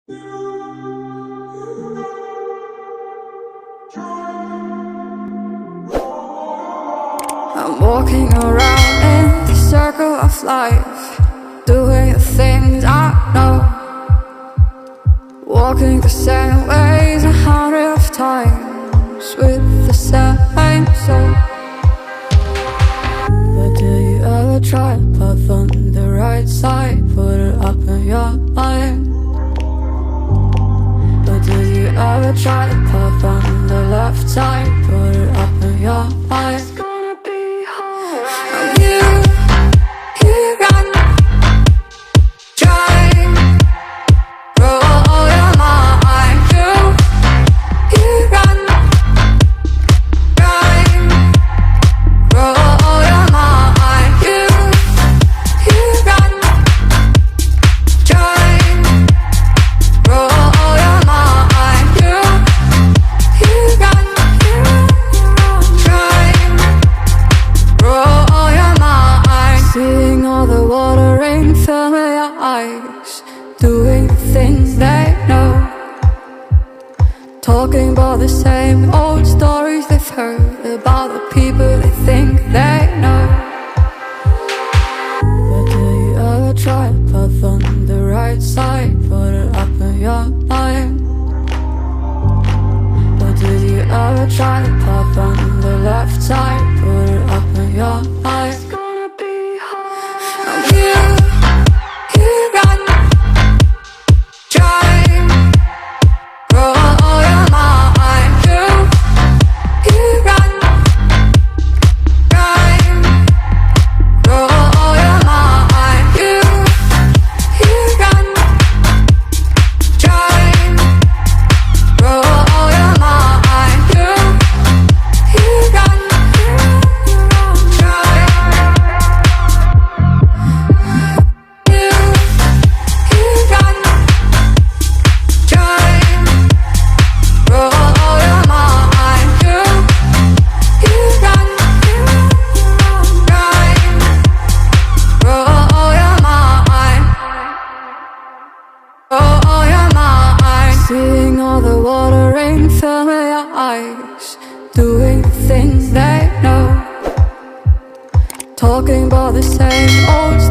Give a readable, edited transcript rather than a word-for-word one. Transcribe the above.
I'm walking around in the circle of life, doing the things I know, walking the same ways 100 times with the same soul. But do you ever try to path on the right side, put it up in your mind? But do you ever try to path on the left side, put it up in your mind? Doing things they know, talking about the same old stories they've heard about the people they think they know. But do you ever try to path on the right side, put it up in your mind? But did you ever try to path on the left side, put it up in your mind? It's gonna be hard. You run. Seeing all the water rain fill your eyes, doing things they know, talking about the same old